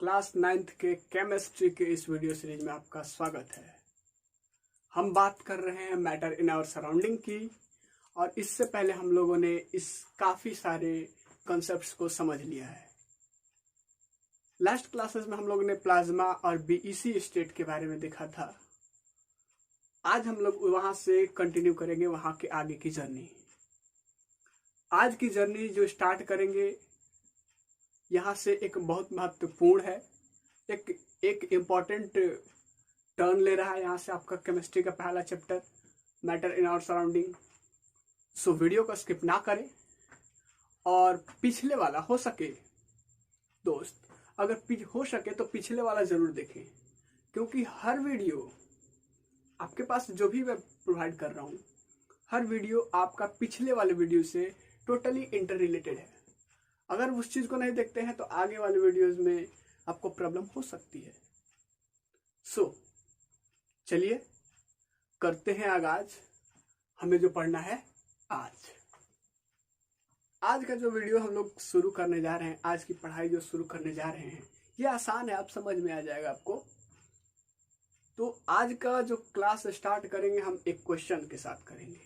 Class 9th के chemistry के इस वीडियो सीरीज में आपका स्वागत है। हम बात कर रहे हैं मैटर इन आवर सराउंडिंग की, और इससे पहले हम लोगों ने इस काफी सारे कॉन्सेप्ट्स को समझ लिया है। लास्ट क्लासेस में हम लोगों ने प्लाज्मा और बीईसी स्टेट के बारे में देखा था। आज हम लोग वहां से कंटिन्यू करेंगे वहां के आगे की जर्नी। आज की जर्नी जो स्टार्ट करेंगे यहाँ से एक बहुत महत्वपूर्ण है, एक इम्पॉर्टेंट टर्न ले रहा है यहाँ से आपका केमिस्ट्री का पहला chapter matter in our surrounding. So video को स्किप ना करें और पिछले वाला हो सके दोस्त, अगर हो सके तो पिछले वाला जरूर देखें, क्योंकि हर वीडियो आपके पास जो भी मैं प्रोवाइड कर रहा हूँ, हर वीडियो आपका पिछले वाले वीडियो से टोटली इंटर रिलेटेड है। अगर उस चीज को नहीं देखते हैं तो आगे वाले वीडियोस में आपको प्रॉब्लम हो सकती है। सो चलिए करते हैं आगाज। हमें जो पढ़ना है आज का जो वीडियो हम लोग शुरू करने जा रहे हैं, आज की पढ़ाई जो शुरू करने जा रहे हैं, ये आसान है, आप समझ में आ जाएगा आपको। तो आज का जो क्लास स्टार्ट करेंगे हम एक क्वेश्चन के साथ करेंगे।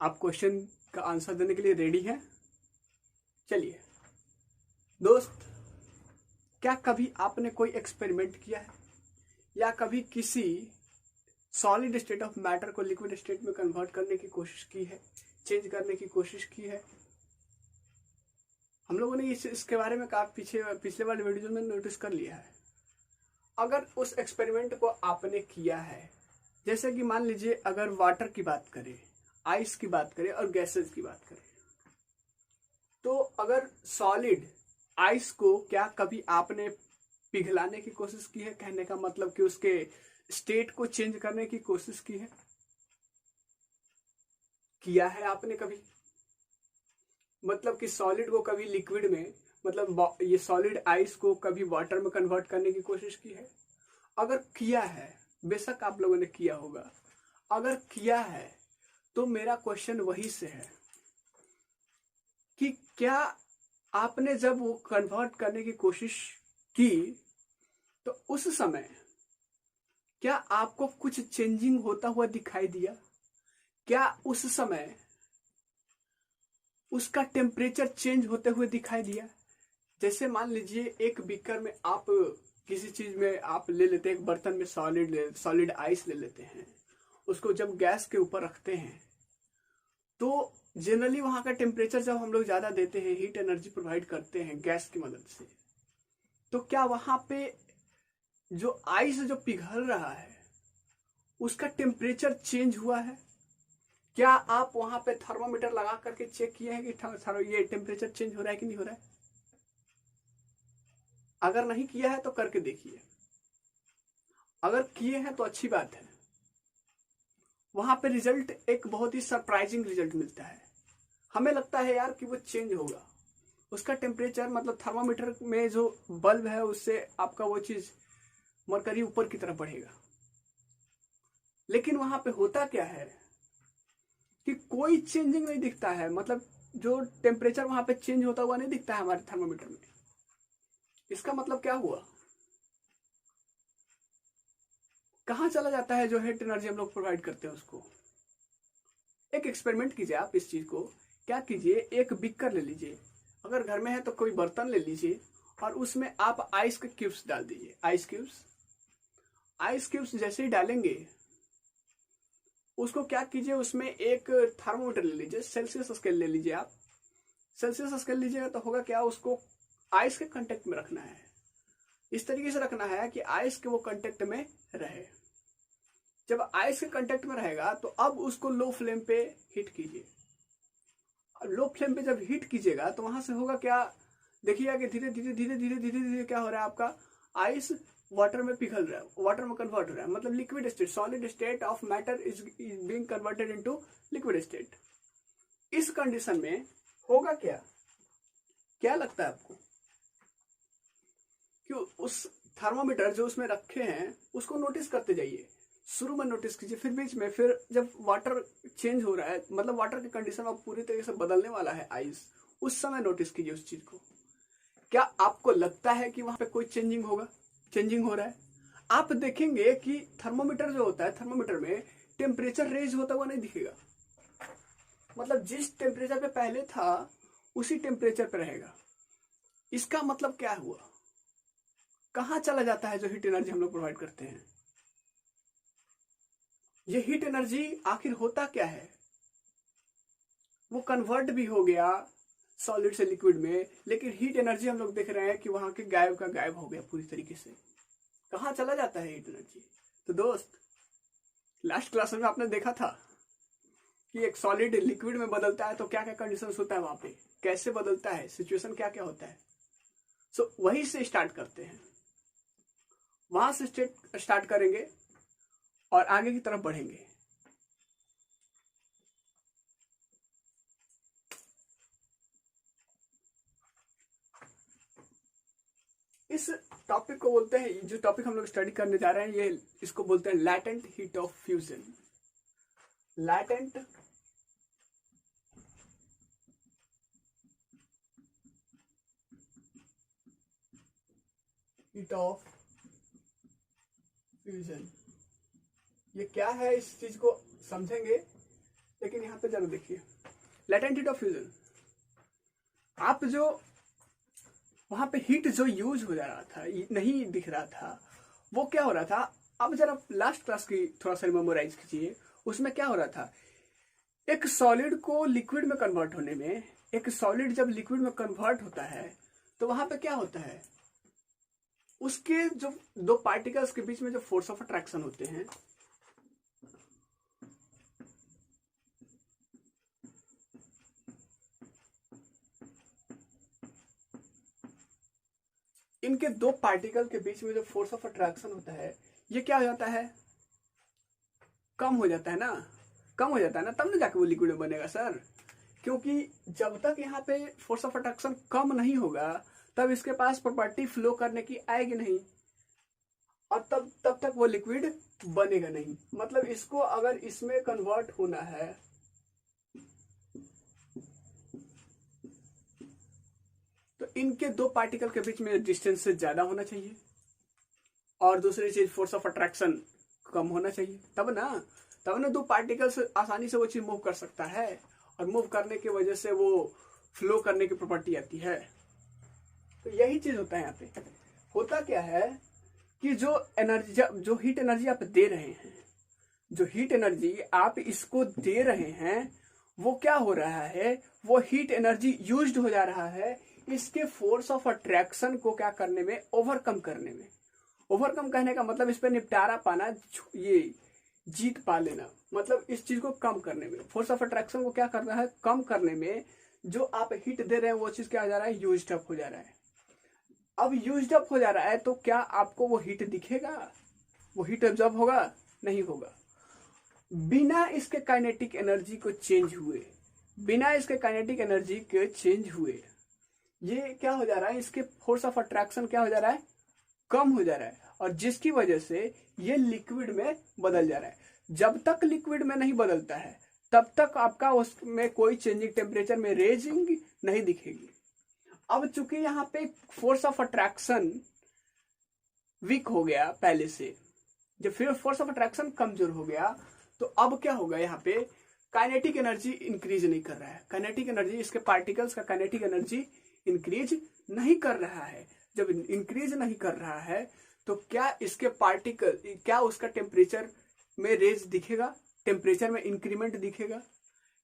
आप क्वेश्चन का आंसर देने के लिए रेडी हैं? चलिए दोस्त, क्या कभी आपने कोई एक्सपेरिमेंट किया है या कभी किसी सॉलिड स्टेट ऑफ मैटर को लिक्विड स्टेट में कन्वर्ट करने की कोशिश की है, चेंज करने की कोशिश की है? हम लोगों ने इसके बारे में पिछले वाले वीडियो में नोटिस कर लिया है। अगर उस एक्सपेरिमेंट को आपने किया है, जैसे कि मान लीजिए अगर वाटर की बात करें, आइस की बात करें और गैसेस की बात करें, तो अगर सॉलिड आइस को क्या कभी आपने पिघलाने की कोशिश की है? कहने का मतलब कि उसके स्टेट को चेंज करने की कोशिश की है? किया है आपने कभी? मतलब कि सॉलिड को कभी लिक्विड में, मतलब ये सॉलिड आइस को कभी वाटर में कन्वर्ट करने की कोशिश की है? अगर किया है, बेशक आप लोगों ने किया होगा, अगर किया है तो मेरा क्वेश्चन वही से है कि क्या आपने जब वो कन्वर्ट करने की कोशिश की तो उस समय क्या आपको कुछ चेंजिंग होता हुआ दिखाई दिया? क्या उस समय उसका टेम्परेचर चेंज होते हुए दिखाई दिया? जैसे मान लीजिए एक बीकर में आप किसी चीज में आप ले लेते हैं, एक बर्तन में सॉलिड आइस ले लेते हैं, उसको जब गैस के ऊपर रखते हैं तो जनरली वहां का टेम्परेचर जब हम लोग ज्यादा देते हैं, हीट एनर्जी प्रोवाइड करते हैं गैस की मदद से, तो क्या वहां पे जो आइस जो पिघल रहा है उसका टेम्परेचर चेंज हुआ है? क्या आप वहां पे थर्मोमीटर लगा करके चेक किए हैं कि ये टेम्परेचर चेंज हो रहा है कि नहीं हो रहा है? अगर नहीं किया है तो करके देखिए। अगर किए हैं तो अच्छी बात है। वहां पे रिजल्ट एक बहुत ही सरप्राइजिंग रिजल्ट मिलता है। हमें लगता है यार कि वो चेंज होगा, उसका टेम्परेचर, मतलब थर्मामीटर में जो बल्ब है उससे आपका वो चीज मरकरी ऊपर की तरफ बढ़ेगा। लेकिन वहां पे होता क्या है कि कोई चेंजिंग नहीं दिखता है, मतलब जो टेम्परेचर वहां पे चेंज होता हुआ नहीं दिखता है हमारे थर्मामीटर में। इसका मतलब क्या हुआ? कहां चला जाता है जो हीट एनर्जी हम लोग प्रोवाइड करते हैं उसको? एक एक्सपेरिमेंट कीजिए आप इस चीज को। क्या कीजिए, एक बीकर ले लीजिए, अगर घर में है तो कोई बर्तन ले लीजिए और उसमें आप आइस के क्यूब्स डाल दीजिए। आइस क्यूब्स जैसे ही डालेंगे उसको क्या कीजिए, उसमें एक थर्मोमीटर ले लीजिए, सेल्सियस स्केल ले लीजिए। आप सेल्सियस स्केल लीजिएगा तो होगा क्या, उसको आइस के कांटेक्ट में रखना है। इस तरीके से रखना है कि आइस के वो कांटेक्ट में रहे। जब आइस के कांटेक्ट में रहेगा तो अब उसको लो फ्लेम पे हीट कीजिए। लो फ्लेम पे जब हीट कीजिएगा तो वहां से होगा क्या, देखिएगा कि धीरे धीरे क्या हो रहा है, आपका आइस वाटर में पिघल रहा है, वाटर में कन्वर्ट हो रहा है। मतलब liquid state, solid state of matter is being converted into liquid state. इस कंडीशन में होगा क्या लगता है आपको कि उस थर्मोमीटर जो उसमें रखे हैं उसको नोटिस करते जाइए। शुरू में नोटिस कीजिए, फिर बीच में, फिर जब वाटर चेंज हो रहा है, मतलब वाटर की कंडीशन अब पूरी तरीके से बदलने वाला है आइस, उस समय नोटिस कीजिए उस चीज को। क्या आपको लगता है कि वहां पे कोई चेंजिंग हो रहा है? आप देखेंगे कि थर्मोमीटर जो होता है, थर्मोमीटर में टेम्परेचर रेज होता हुआ नहीं दिखेगा। मतलब जिस टेम्परेचर पे पहले था उसी टेम्परेचर पे रहेगा। इसका मतलब क्या हुआ? कहां चला जाता है जो हीट एनर्जी हम लोग प्रोवाइड करते हैं? ये हीट एनर्जी आखिर होता क्या है? वो कन्वर्ट भी हो गया सॉलिड से लिक्विड में, लेकिन हीट एनर्जी हम लोग देख रहे हैं कि वहां के गायब का गायब हो गया पूरी तरीके से। कहां चला जाता है हीट एनर्जी? तो दोस्त, लास्ट क्लास में आपने देखा था कि एक सॉलिड लिक्विड में बदलता है तो क्या क्या कंडीशंस होता है, वहां पे कैसे बदलता है, सिचुएशन क्या क्या होता है। सो वहीं से स्टार्ट करते हैं, वहां से स्टार्ट करेंगे और आगे की तरफ बढ़ेंगे। इस टॉपिक को बोलते हैं, जो टॉपिक हम लोग स्टडी करने जा रहे हैं, ये इसको बोलते हैं latent heat of fusion. Latent heat of fusion, ये क्या है इस चीज को समझेंगे, लेकिन यहां पे जरूर देखिए। लैटेंट हीट ऑफ फ्यूजन, आप जो वहां पे हीट जो यूज हो जा रहा था, नहीं दिख रहा था, वो क्या हो रहा था? अब जरा लास्ट क्लास की थोड़ा सा मेमोराइज कीजिए। उसमें क्या हो रहा था? एक सॉलिड को लिक्विड में कन्वर्ट होने में, एक सॉलिड जब लिक्विड में कन्वर्ट होता है तो वहां पे क्या होता है? उसके जो दो पार्टिकल्स के बीच में जो फोर्स ऑफ अट्रैक्शन होते हैं, इनके दो पार्टिकल के बीच में जो फोर्स ऑफ अट्रैक्शन होता है, ये क्या हो जाता है? कम हो जाता है ना, कम हो जाता है ना, तब ना जाके वो लिक्विड में बनेगा सर। क्योंकि जब तक यहाँ पे फोर्स ऑफ अट्रैक्शन कम नहीं होगा तब इसके पास प्रॉपर्टी फ्लो करने की आएगी नहीं, और तब तक वो लिक्विड बनेगा नहीं। मतलब इसको अगर इसमें कन्वर्ट होना है तो इनके दो पार्टिकल के बीच में डिस्टेंस से ज्यादा होना चाहिए, और दूसरी चीज फोर्स ऑफ अट्रैक्शन कम होना चाहिए, तब ना दो पार्टिकल्स आसानी से वो चीज मूव कर सकता है, और मूव करने की वजह से वो फ्लो करने की प्रॉपर्टी आती है। तो यही चीज होता है यहाँ पे। होता क्या है कि जो हीट एनर्जी आप दे रहे हैं, जो हीट एनर्जी आप इसको दे रहे हैं, वो क्या हो रहा है? वो हीट एनर्जी यूज्ड हो जा रहा है इसके फोर्स ऑफ अट्रैक्शन को क्या करने में? ओवरकम करने में। ओवरकम कहने का मतलब इस पे निपटारा पाना, ये जीत पा लेना, मतलब इस चीज को कम करने में, फोर्स ऑफ अट्रैक्शन को क्या करना है? कम करने में। जो आप हीट दे रहे हैं वो चीज क्या हो जा रहा है? यूज्ड अप हो जा रहा है। अब यूज्ड अप हो जा रहा है तो क्या आपको वो हीट दिखेगा? वो हीट एब्जॉर्ब होगा? नहीं होगा। बिना इसके काइनेटिक एनर्जी को चेंज हुए, बिना इसके काइनेटिक एनर्जी के चेंज हुए, ये क्या हो जा रहा है? इसके फोर्स ऑफ अट्रैक्शन क्या हो जा रहा है? कम हो जा रहा है, और जिसकी वजह से ये लिक्विड में बदल जा रहा है। जब तक लिक्विड में नहीं बदलता है तब तक आपका उसमें कोई चेंजिंग टेम्परेचर में रेजिंग नहीं दिखेगी। अब चूंकि यहाँ पे फोर्स ऑफ अट्रैक्शन वीक हो गया पहले से, जब फिर फोर्स ऑफ अट्रैक्शन कमजोर हो गया, तो अब क्या होगा? यहाँ पे काइनेटिक एनर्जी इंक्रीज नहीं कर रहा है। काइनेटिक एनर्जी, इसके पार्टिकल्स का काइनेटिक एनर्जी इंक्रीज नहीं कर रहा है। जब इंक्रीज नहीं कर रहा है तो क्या इसके पार्टिकल, क्या उसका टेम्परेचर में रेज दिखेगा? टेम्परेचर में इंक्रीमेंट दिखेगा?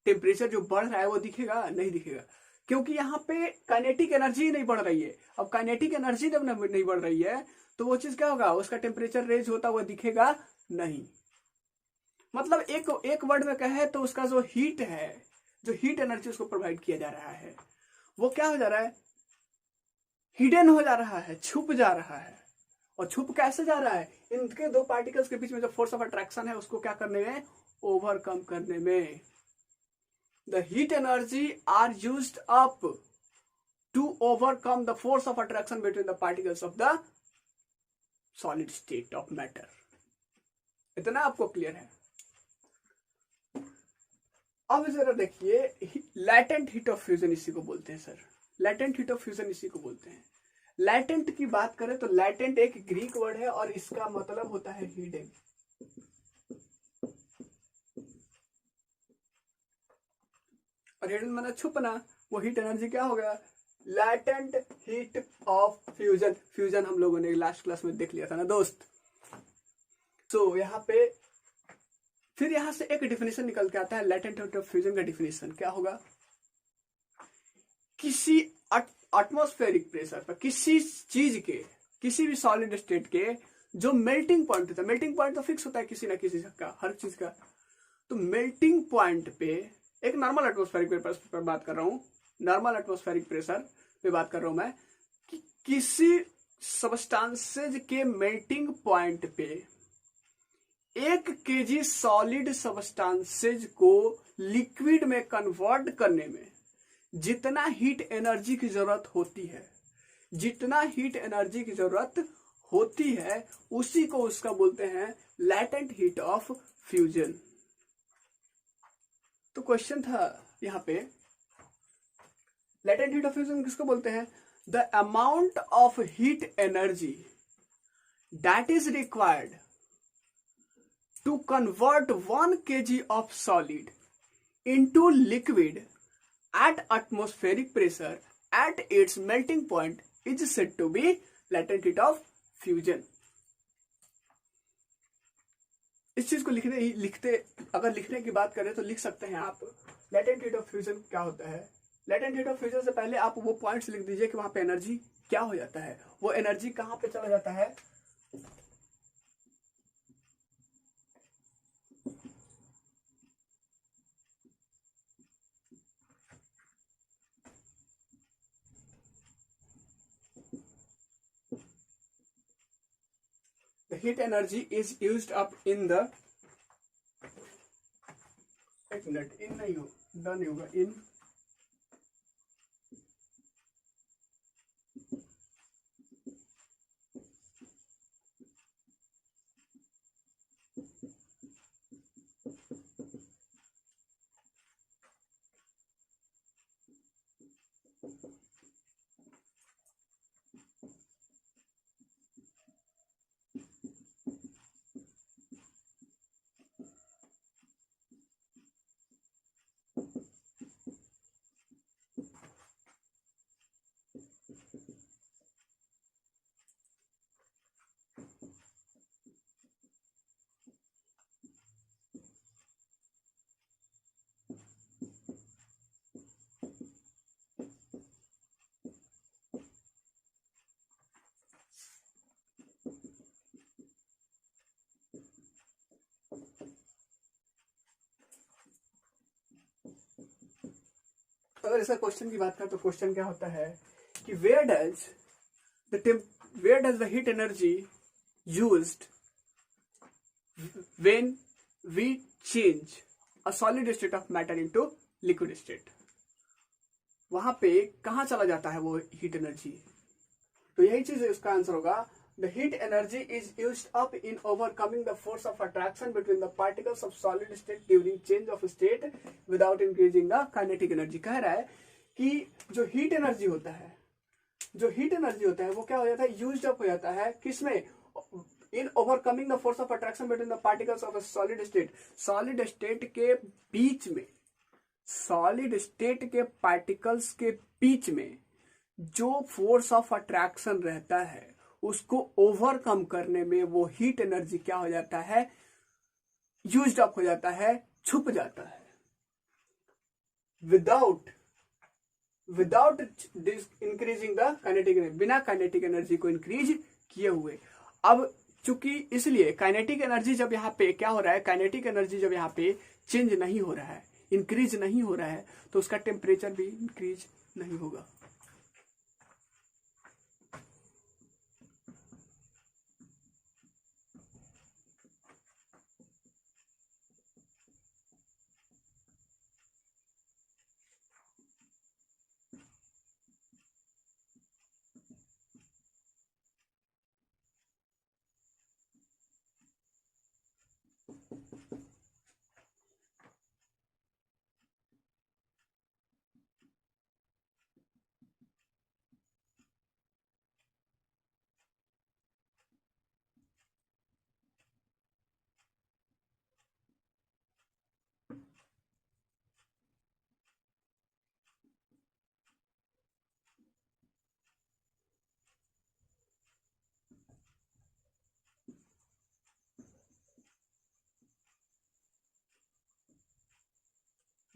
टेम्परेचर जो बढ़ रहा है वो दिखेगा? नहीं दिखेगा, क्योंकि यहाँ पे काइनेटिक एनर्जी नहीं बढ़ रही है। अब काइनेटिक एनर्जी जब नहीं बढ़ रही है तो वो चीज क्या होगा? उसका टेम्परेचर रेज होता हुआ दिखेगा नहीं। मतलब एक वर्ड में कहे तो उसका जो हीट है, जो हीट एनर्जी उसको प्रोवाइड किया जा रहा है, वो क्या हो जा रहा है? हिडन हो जा रहा है, छुप जा रहा है। और छुप कैसे जा रहा है? इनके दो पार्टिकल्स के बीच में जो फोर्स ऑफ अट्रैक्शन है उसको क्या करने में? ओवरकम करने में। The heat energy are used up to overcome the force of attraction between the particles of the solid state of matter. इतना आपको क्लियर है? अब जरा देखिए, लैटेंट हीट ऑफ फ्यूजन इसी को बोलते हैं sir. Latent heat of fusion इसी को बोलते हैं। लैटेंट की बात करें तो लैटेंट एक ग्रीक वर्ड है और इसका मतलब होता है हिडन। और हिडन मतलब छुपना। वो हीट एनर्जी क्या हो गया, latent heat of fusion. Fusion हम लोगों ने लास्ट क्लास में देख लिया था ना दोस्त। सो यहाँ पे फिर यहां से एक डिफिनेशन निकल के आता है लैटेंट हीट ऑफ फ्यूजन का डिफिनेशन क्या होगा, किसी एटमॉस्फेरिक प्रेशर पर किसी चीज के, किसी भी सॉलिड स्टेट के जो मेल्टिंग पॉइंट होता है, मेल्टिंग पॉइंट तो फिक्स होता है किसी ना किसी का, हर चीज का। तो मेल्टिंग पॉइंट पे एक नॉर्मल एटमॉस्फेरिक प्रेशर पर बात कर रहा हूं, नॉर्मल एटमॉस्फेरिक प्रेशर पे बात कर रहा हूं मैं, कि किसी सबस्टांसेज के मेल्टिंग पॉइंट पे 1 kg सॉलिड सबस्टांसेज को लिक्विड में कन्वर्ट करने में जितना हीट एनर्जी की जरूरत होती है, जितना हीट एनर्जी की जरूरत होती है उसी को उसका बोलते हैं लैटेंट हीट ऑफ फ्यूजन। तो क्वेश्चन था यहां पे लैटेंट हीट ऑफ फ्यूजन किसको बोलते हैं, the amount of heat energy that is required to convert 1 kg of solid into liquid at atmospheric pressure at its melting point is said to be latent heat of fusion। इस चीज को लिखते अगर लिखने की बात करें तो लिख सकते हैं आप, लेटेंट हीट ऑफ फ्यूजन क्या होता है। लेटेंट हीट ऑफ फ्यूजन से पहले आप वो पॉइंट्स लिख दीजिए कि वहां पे एनर्जी क्या हो जाता है, वो एनर्जी कहां पे चला जाता है। The heat energy is used up in the, एक मिनट, इन नहीं हो, डन होगा इन अगर इसका क्वेश्चन की बात करें तो क्वेश्चन क्या होता है कि where does the heat energy used when we change a solid state of matter into liquid state, वहां पे कहां चला जाता है वो हीट एनर्जी। तो यही चीज इसका आंसर होगा, the heat energy is used up in overcoming the force of attraction between the particles of solid state during change of state without increasing the kinetic energy। कह रहा है कि जो हीट एनर्जी होता है, जो हीट एनर्जी होता है वो क्या हो जाता है, यूज्ड अप हो जाता है किसमें, in overcoming the force of attraction between the particles of a solid state. Solid state के बीच में, सॉलिड स्टेट के पार्टिकल्स के बीच में जो फोर्स ऑफ अट्रैक्शन रहता है उसको ओवरकम करने में वो हीट एनर्जी क्या हो जाता है, यूज्ड अप हो जाता है, छुप जाता है, without increasing the kinetic energy, बिना काइनेटिक एनर्जी को इंक्रीज किए हुए। अब चूंकि इसलिए काइनेटिक एनर्जी जब यहाँ पे क्या हो रहा है, काइनेटिक एनर्जी जब यहाँ पे चेंज नहीं हो रहा है, इंक्रीज नहीं हो रहा है, तो उसका टेम्परेचर भी इंक्रीज नहीं होगा।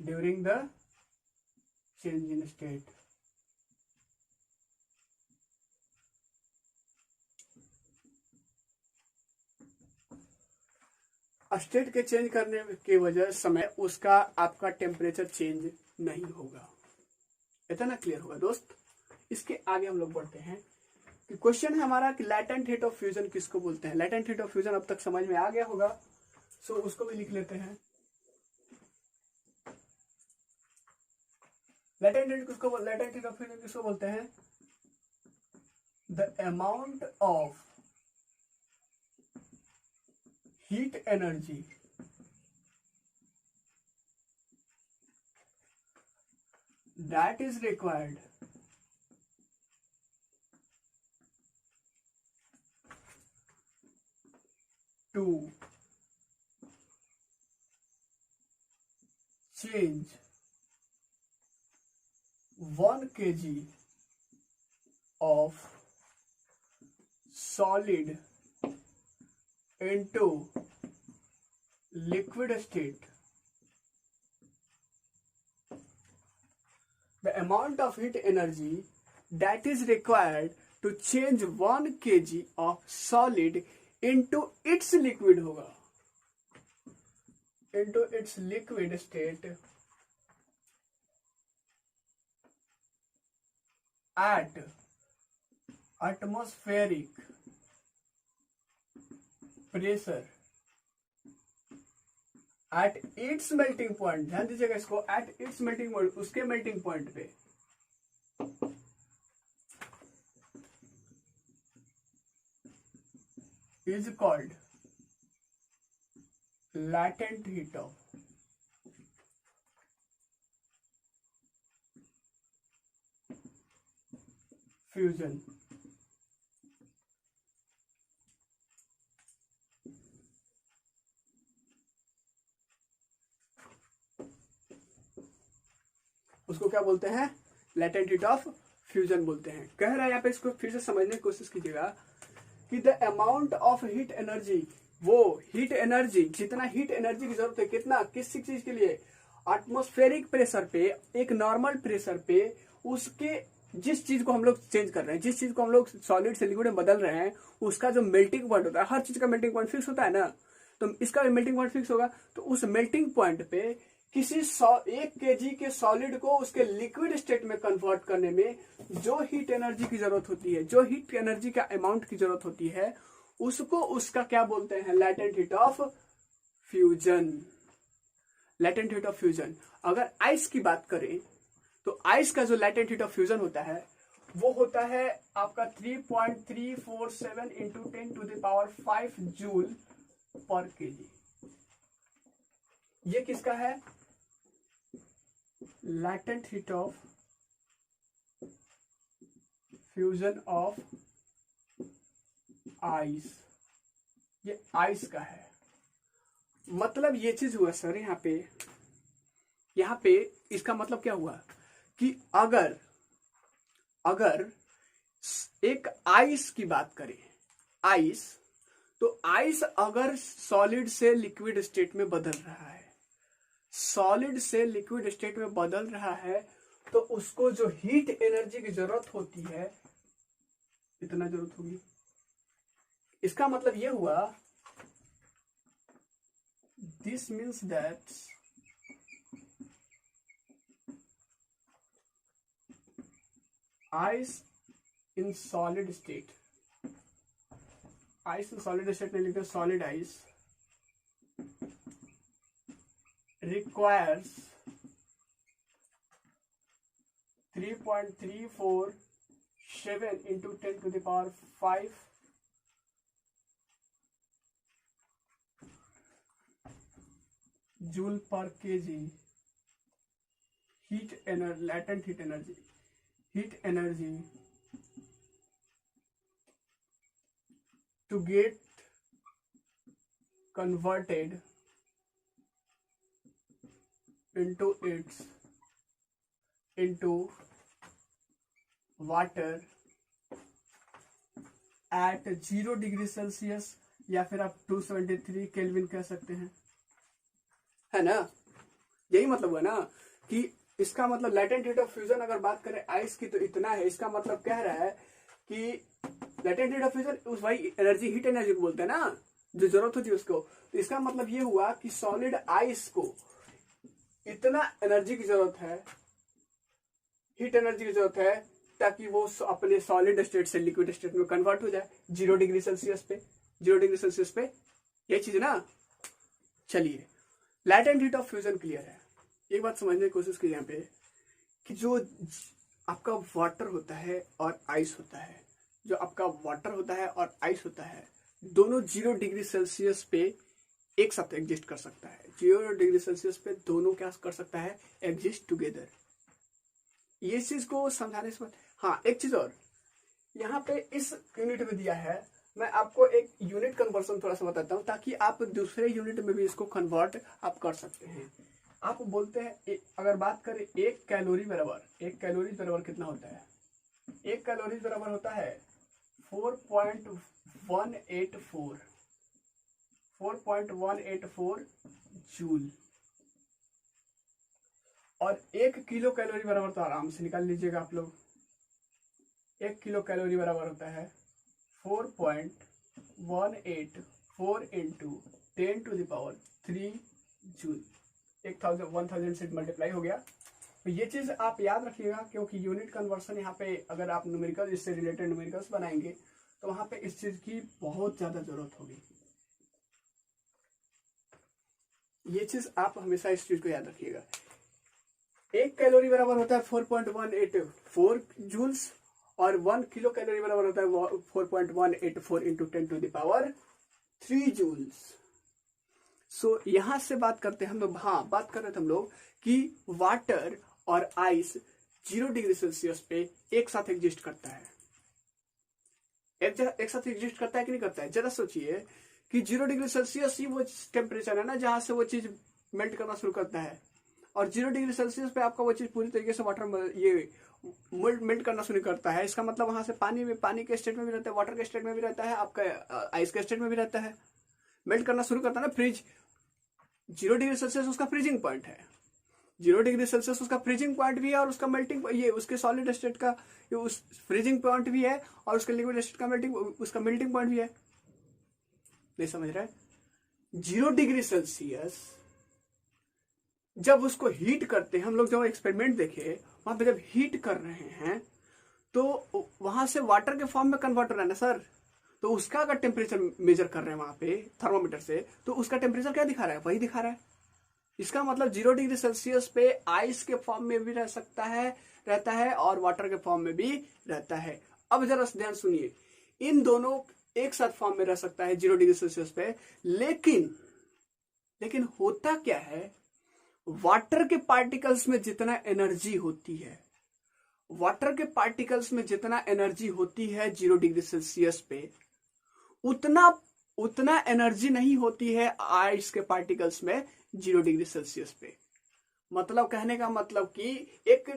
During the change in state. State के चेंज करने की वजह समय उसका आपका टेम्परेचर चेंज नहीं होगा। इतना क्लियर होगा दोस्त। इसके आगे हम लोग बढ़ते हैं कि क्वेश्चन है हमारा कि लैटेंट हीट ऑफ फ्यूजन किसको बोलते हैं। लैटेंट हीट ऑफ फ्यूजन अब तक समझ में आ गया होगा, सो उसको भी लिख लेते हैं। लैटेंट हीट ऑफ फ्यूजन किसको बोलते हैं? The amount of heat energy that is required to change 1 kg of solid into liquid state. The amount of heat energy that is required to change 1 kg of solid into its liquid होगा, into its liquid state at atmospheric pressure at its melting point। ध्यान दीजिएगा इसको, at its melting point, उसके melting point पे is called latent heat of fusion। उसको क्या बोलते हैं? लैटेंट हीट ऑफ फ्यूजन बोलते हैं। कह रहा है यहाँ पे, इसको फिर से समझने की कोशिश कीजिएगा कि the amount of heat energy, वो हीट एनर्जी, जितना हीट एनर्जी की जरूरत है, कितना, किस चीज के लिए? एटमॉस्फेरिक प्रेशर पे, एक नॉर्मल प्रेशर पे, उसके जिस चीज को हम लोग चेंज कर रहे हैं, जिस चीज को हम लोग सॉलिड से लिक्विड में बदल रहे हैं, उसका जो मेल्टिंग पॉइंट होता है, हर चीज का मेल्टिंग पॉइंट फिक्स होता है ना, तो इसका भी मेल्टिंग पॉइंट फिक्स होगा। तो उस मेल्टिंग पॉइंट पे किसी 1 केजी के सॉलिड को उसके लिक्विड स्टेट में कन्वर्ट करने में जो हीट एनर्जी की जरूरत होती है, जो हीट एनर्जी का अमाउंट की जरूरत होती है, उसको उसका क्या बोलते हैं? Latent heat of fusion. Latent heat of fusion. अगर आइस की बात करें तो आइस का जो लैटेंट हीट ऑफ फ्यूजन होता है वो होता है आपका 3.347 इंटू 10⁵ जूल पर केजी। ये किसका है? Latent heat of fusion of ice. ये आइस का है। मतलब ये चीज हुआ सर, यहाँ पे इसका मतलब क्या हुआ कि अगर एक आइस की बात करें, आइस, तो आइस अगर सॉलिड से लिक्विड स्टेट में बदल रहा है, सॉलिड से लिक्विड स्टेट में बदल रहा है, तो उसको जो हीट एनर्जी की जरूरत होती है, इतना जरूरत होगी। इसका मतलब यह हुआ, this means that ice in solid state, ice in solid state में लिखते हैं solid ice requires 3.347 into 10⁵ joule per KG heat energy, latent heat energy to get converted into water at 0 degree Celsius, या फिर आप 273 kelvin कह सकते हैं, है ना। यही मतलब हुआ ना कि इसका मतलब लेटेंट हीट ऑफ फ्यूजन अगर बात करें आइस की तो इतना है। इसका मतलब कह रहा है कि लेटेंट हीट ऑफ फ्यूजन उस भाई एनर्जी, हीट एनर्जी को बोलते हैं ना, जो जरूरत होती है उसको। तो इसका मतलब ये हुआ कि सॉलिड आइस को इतना एनर्जी की जरूरत है, हीट एनर्जी की जरूरत है, ताकि वो अपने सॉलिड स्टेट से लिक्विड स्टेट में कन्वर्ट हो जाए 0 डिग्री सेल्सियस पे। 0 डिग्री सेल्सियस पे ये चीज ना। चलिए, latent heat of fusion clear है। एक बात समझने की कोशिश की यहाँ पे कि जो आपका वाटर होता है और आइस होता है, जो आपका वाटर होता है और आइस होता है, दोनों 0 डिग्री सेल्सियस पे एक साथ एग्जिस्ट कर सकता है। 0 डिग्री सेल्सियस पे दोनों क्या कर सकता है, एग्जिस्ट टुगेदर। ये चीज को समझाने से हाँ, एक चीज और यहाँ पे इस यूनिट में दिया है। मैं आपको एक यूनिट कन्वर्सन थोड़ा सा बताता हूँ ताकि आप दूसरे यूनिट में भी इसको कन्वर्ट आप कर सकते हैं। आप बोलते हैं अगर बात करें 1 कैलोरी बराबर, 1 कैलोरी बराबर कितना होता है? 1 कैलोरी बराबर होता है 4.184 जूल। और 1 किलो कैलोरी बराबर तो आराम से निकाल लीजिएगा आप लोग। 1 किलो कैलोरी बराबर होता है 4.184 इंटू 10⁻³ जूल। 1000 से मल्टीप्लाई हो गया। तो ये चीज आप याद रखिएगा, क्योंकि यूनिट कन्वर्सन यहाँ पे अगर आप न्यूमेरिकल इससे रिलेटेड न्यूमेरिकल्स बनाएंगे तो वहां पे इस चीज की बहुत ज्यादा जरूरत होगी। ये चीज आप हमेशा इस चीज को याद रखिएगा। 1 कैलोरी बराबर होता है 4.184 जूल्स और 1 किलो कैलोरी बराबर होता है 4.184 इंटू 10⁻³ जूल्स। सो यहां से बात करते हैं हम लोग, हाँ बात कर रहे थे हम लोग कि वाटर और आइस 0 डिग्री सेल्सियस पे एक साथ एग्जिस्ट करता है। एक साथ एग्जिस्ट करता है कि नहीं करता है? जरा सोचिए कि 0 डिग्री सेल्सियस ही वो टेम्परेचर है ना जहां से वो चीज मेल्ट करना शुरू करता है। और 0 डिग्री सेल्सियस पे आपका वो चीज पूरी तरीके से वाटर ये मेल्ट करना शुरू करता है। इसका मतलब वहां से पानी के स्टेट में भी रहता है, वाटर के स्टेट में भी रहता है, आपका आइस के स्टेट में भी रहता है, मेल्ट करना शुरू करता है ना। फ्रीज 0 डिग्री सेल्सियस उसका फ्रीजिंग पॉइंट है। 0 डिग्री सेल्सियस उसका फ्रीजिंग पॉइंट भी है और उसका मेल्टिंग, ये उसके सॉलिड स्टेट का उस फ्रीजिंग पॉइंट भी है और उसके लिक्विड स्टेट का मेल्टिंग पॉइंट भी है। नहीं समझ रहे? 0 डिग्री सेल्सियस जब उसको हीट करते हैं हम लोग, जब एक्सपेरिमेंट देखे वहां पे जब हीट कर रहे हैं तो वहां से वाटर के फॉर्म में कन्वर्ट हो रहा है ना सर। तो उसका अगर टेम्परेचर मेजर कर रहे हैं वहां पे थर्मोमीटर से, तो उसका टेम्परेचर क्या दिखा रहा है? वही दिखा रहा है। इसका मतलब 0 डिग्री सेल्सियस पे आइस के फॉर्म में भी रहता है और वाटर के फॉर्म में भी रहता है। अब जरा ध्यान सुनिए, इन दोनों एक साथ फॉर्म में रह सकता है 0 डिग्री सेल्सियस पे, लेकिन होता क्या है, वाटर के पार्टिकल्स में जितना एनर्जी होती है, वाटर के पार्टिकल्स में जितना एनर्जी होती है 0 डिग्री सेल्सियस पे, उतना एनर्जी नहीं होती है आइस के पार्टिकल्स में 0 डिग्री सेल्सियस पे। मतलब कहने का मतलब कि एक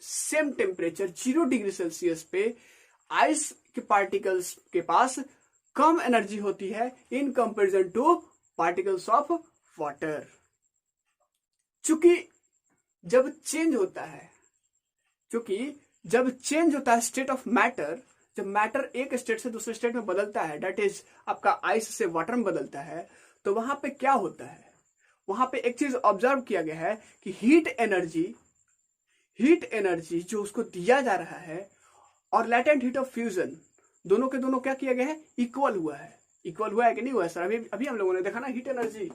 सेम टेम्परेचर 0 डिग्री सेल्सियस पे आइस के पार्टिकल्स के पास कम एनर्जी होती है in comparison two particles of water. चूंकि जब चेंज होता है स्टेट ऑफ मैटर, जब मैटर एक स्टेट से दूसरे स्टेट में बदलता है, दैट इज आपका आइस से वाटर में बदलता है, तो वहां पे क्या होता है, वहां पे एक चीज ऑब्जर्व किया गया है कि हीट एनर्जी जो उसको दिया जा रहा है और लेटेंट हीट ऑफ फ्यूजन, दोनों के दोनों क्या किया गया है, इक्वल हुआ है कि नहीं हुआ है सर? अभी हम लोगों ने देखा ना, हीट एनर्जी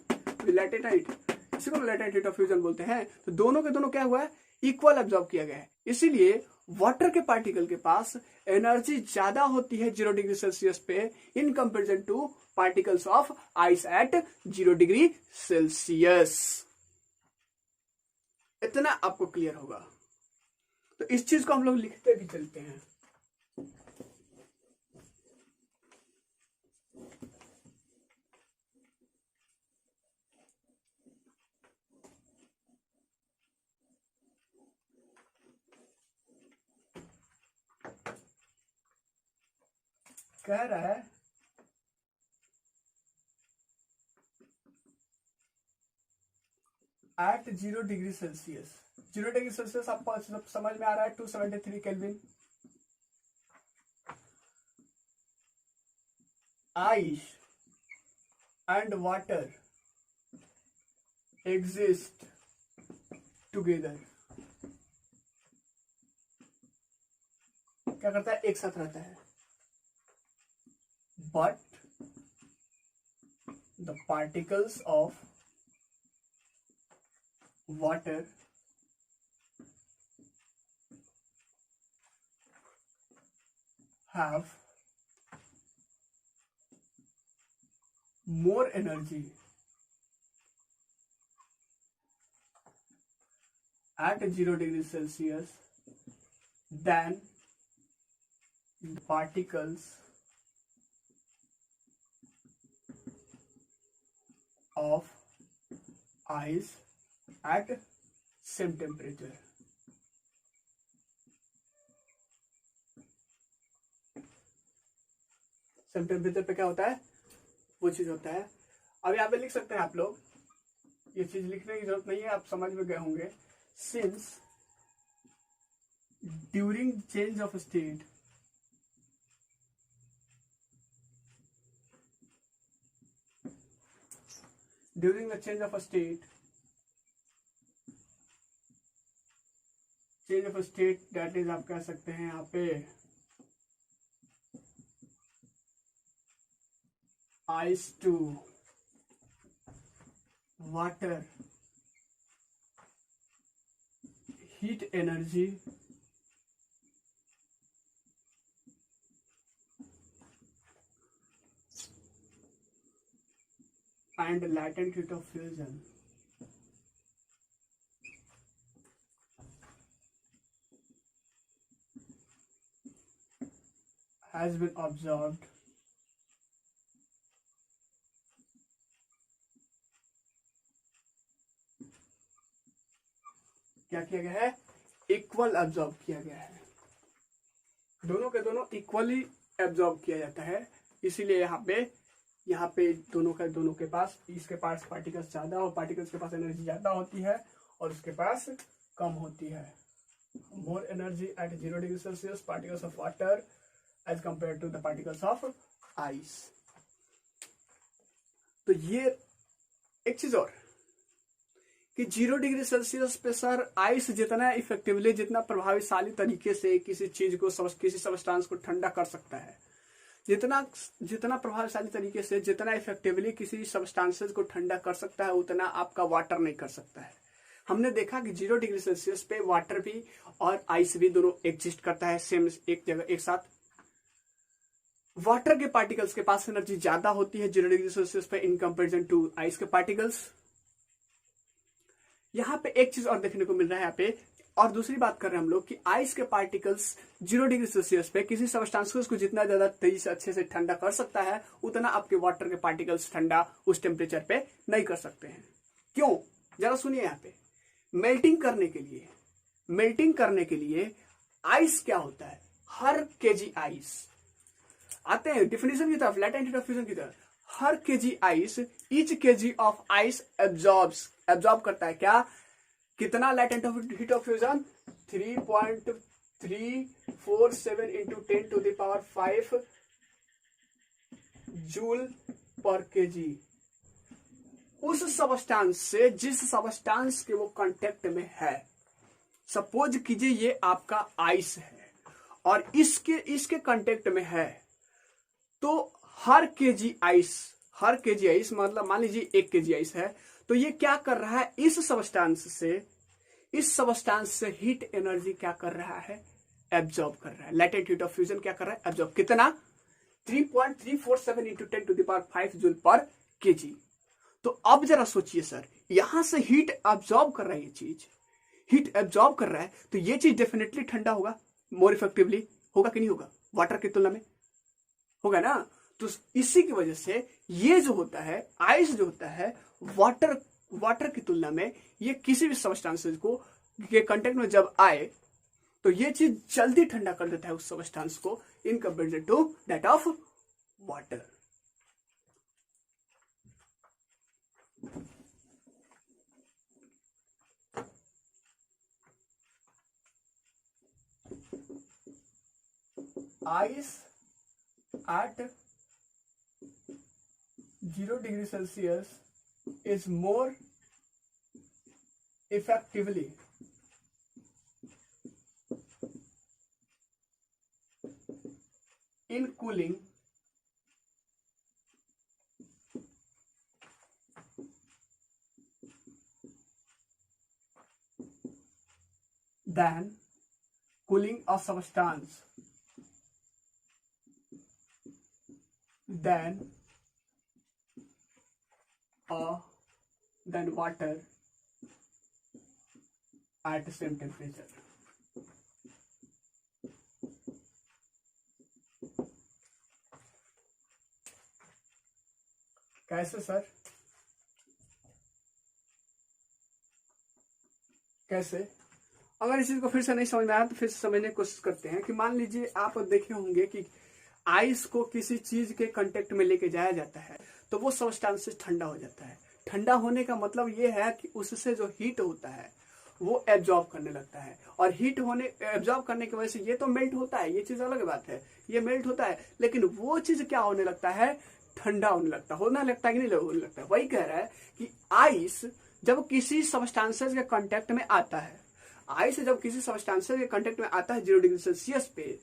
लेटेंट हीट, इसी को लेटेंट हीट ऑफ फ्यूजन बोलते हैं। तो दोनों के दोनों क्या हुआ है, इक्वल ऑब्जर्व किया गया है। इसीलिए वाटर के पार्टिकल के पास एनर्जी ज्यादा होती है 0 डिग्री सेल्सियस पे इन comparison two particles of ice eight 0 degree Celsius. इतना आपको क्लियर होगा। तो इस चीज को हम लोग लिखते भी चलते हैं। कह रहा है at 0 degree Celsius, 0 degree Celsius आपको समझ में आ रहा है 273 kelvin. Ice and water exist together, क्या करता है, एक साथ रहता है। But the particles of water have more energy at 0 degree Celsius than the particles of ice at same temperature। Same temperature पे क्या होता है, वो चीज होता है। अब यहाँ पे लिख सकते हैं आप लोग, ये चीज लिखने की जरूरत नहीं है, आप समझ में गए होंगे। Since during change of state during the change of state that is, आप कह सकते हैं यहाँ पे ice to water, heat energy and latent heat of fusion has been observed क्या किया गया है, इक्वल एब्जॉर्ब किया गया है। दोनों के दोनों इक्वली एब्जॉर्ब किया जाता है, इसीलिए यहाँ पे दोनों के पास, इसके पास पार्टिकल्स ज्यादा और पार्टिकल्स के पास एनर्जी ज्यादा होती है और उसके पास कम होती है। More energy at 0 degree Celsius particles of water as compare to the particles of ice. तो ये एक चीज और कि 0 डिग्री सेल्सियस पे सर आइस जितना इफेक्टिवली, जितना प्रभावशाली तरीके से किसी चीज को, किसी सब्सटेंस को ठंडा कर सकता है, जितना प्रभावशाली तरीके से, जितना इफेक्टिवली किसी सब्सटेंसेस को ठंडा कर सकता है, उतना आपका वाटर नहीं कर सकता है। हमने देखा कि 0 डिग्री सेल्सियस पे वाटर भी और आइस भी दोनों एग्जिस्ट करता है सेम एक जगह एक साथ। वाटर के पार्टिकल्स के पास एनर्जी ज्यादा होती है 0 डिग्री सेल्सियस पे इन कंपेरिजन टू आइस के पार्टिकल्स। यहाँ पे एक चीज और देखने को मिल रहा है यहाँ पे, और दूसरी बात कर रहे हैं हम लोग कि आइस के पार्टिकल्स 0 डिग्री सेल्सियस पे किसी सब्सटेंस को जितना ज्यादा तेजी से अच्छे से ठंडा कर सकता है, उतना आपके वाटर के पार्टिकल्स ठंडा उस टेम्परेचर पे नहीं कर सकते हैं। क्यों, जरा सुनिए। यहाँ पे मेल्टिंग करने के लिए आइस क्या होता है, हर केजी आइस, आते हैं डेफिनेशन की तरफ, लैटेंट हीट ऑफ फ्यूजन की तरफ। हर KG ice, each KG of ice absorb करता है क्या, कितना latent heat of fusion, 3.347 into 10⁵ joule per KG. उस सब्सटेंस से जिस सब्सटेंस के वो कांटेक्ट में है, सपोज कीजिए ये आपका आइस है और इसके कांटेक्ट में है, तो हर केजी आइस मतलब मान लीजिए 1 केजी आइस है, तो ये क्या कर रहा है, इस सब्सटेंस से हीट एनर्जी क्या कर रहा है, एब्जॉर्ब कर रहा है। लैटेंट हीट ऑफ फ्यूजन क्या कर रहा है, एब्जॉर्ब। कितना, 3.347 इंटू 10⁵ जूल पर केजी। तो अब जरा सोचिए सर, यहां से हीट एब्जॉर्ब कर रहा है, ये चीज हीट एब्जॉर्ब कर रहा है, तो ये चीज डेफिनेटली ठंडा होगा, मोर इफेक्टिवली होगा कि नहीं होगा, वाटर की तुलना में होगा ना। तो इसी की वजह से ये जो होता है, आइस जो होता है, वाटर की तुलना में ये किसी भी सब्सटेंसेस को के कांटेक्ट में जब आए, तो ये चीज जल्दी ठंडा कर देता है उस सब्सटेंस को in comparison to that of water. ice at 0 degree Celsius is more effectively in cooling than cooling a substance than water at the same temperature. कैसे सर? कैसे? अगर इस चीज को फिर से नहीं समझ में आया तो फिर से समझने की कोशिश करते हैं कि मान लीजिए आप देखे होंगे कि आइस को किसी चीज के कांटेक्ट में लेके जाया जाता है तो वो सबस्टेंस ठंडा हो जाता है। ठंडा होने का मतलब ये है कि उससे जो हीट होता है वो एब्जॉर्ब करने लगता है, और हीट होने एब्जॉर्ब करने की वजह से ये तो मेल्ट होता है, ये चीज अलग बात है, ये मेल्ट होता है, लेकिन वो चीज क्या होने लगता है, ठंडा होने लगता है। होने लगता है कि नहीं होने लगता है? वही कह रहा है कि आइस जब किसी सबस्टेंसेस के कांटेक्ट में आता है, आइस जब किसी सबस्टेंसेस के कांटेक्ट में आता है 0 डिग्री सेल्सियस पे,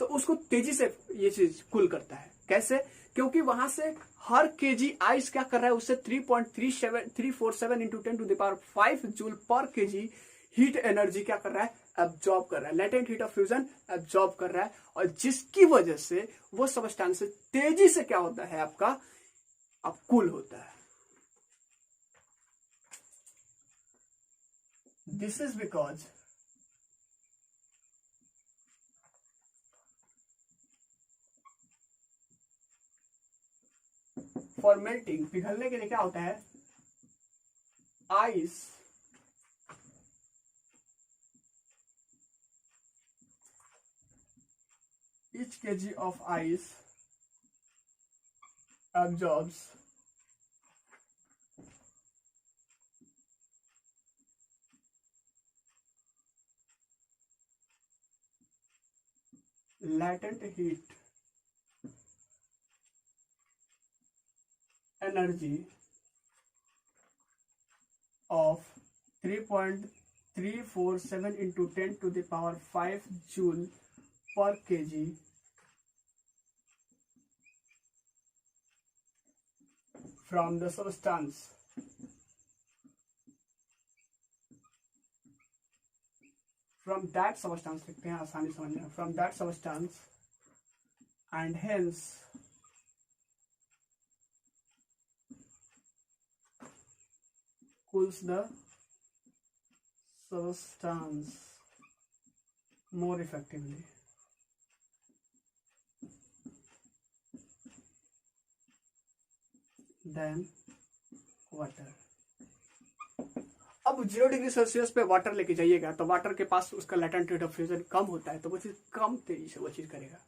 तो उसको तेजी से ये चीज कूल करता है। कैसे? क्योंकि वहां से हर केजी आइस क्या कर रहा है, उससे 3.347 into 10⁵ joule per KG heat energy क्या कर रहा है, एब्जॉर्ब कर रहा है, latent heat of fusion absorb कर रहा है, और जिसकी वजह से वो सबस्टेंस तेजी से क्या होता है आपका, अब कूल होता है। This is because for melting, पिघलने के लिए क्या होता है, ice each kg of ice absorbs latent heat energy of 3.347 into 10⁵ joule per kg from the substance from that substance, लिखते हैं आसानी समझना, from that substance, and hence cools the substance more effectively. Than water. अब 0 degree सेल्सियस पे water लेके जाइएगा तो वाटर के पास उसका लेटेंट हीट ऑफ फ्यूजन कम होता है, तो वो चीज कम तेजी से वो चीज करेगा।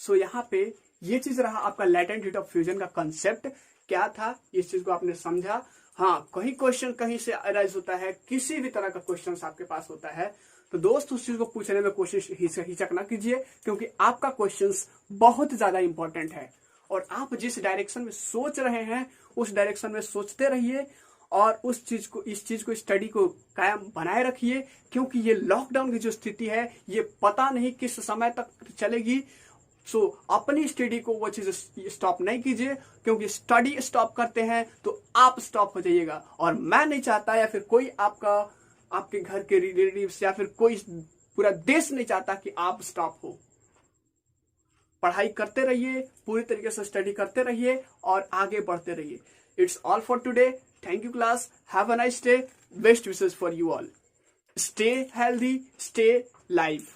सो यहाँ पे ये चीज रहा आपका लेटेंट हीट ऑफ फ्यूजन का कंसेप्ट क्या था, इस चीज को आपने समझा। हाँ, कहीं क्वेश्चन कहीं से अराइज होता है, किसी भी तरह का क्वेश्चन आपके पास होता है, तो दोस्त उस चीज को पूछने में कोशिश हिचक ना कीजिए, क्योंकि आपका क्वेश्चन बहुत ज्यादा इंपॉर्टेंट है, और आप जिस डायरेक्शन में सोच रहे हैं उस डायरेक्शन में सोचते रहिए, और उस चीज को, इस चीज को, स्टडी को कायम बनाए रखिए, क्योंकि ये लॉकडाउन की जो स्थिति है ये पता नहीं किस समय तक चलेगी। सो अपनी स्टडी को वो चीज स्टॉप नहीं कीजिए, क्योंकि स्टडी स्टॉप करते हैं तो आप स्टॉप हो जाइएगा, और मैं नहीं चाहता, या फिर कोई आपके घर के रिलेटिव्स या फिर कोई पूरा देश नहीं चाहता कि आप स्टॉप हो। पढ़ाई करते रहिए, पूरी तरीके से स्टडी करते रहिए और आगे बढ़ते रहिए। It's all for today. Thank you class, have a nice day, best wishes for you all, stay healthy, stay live.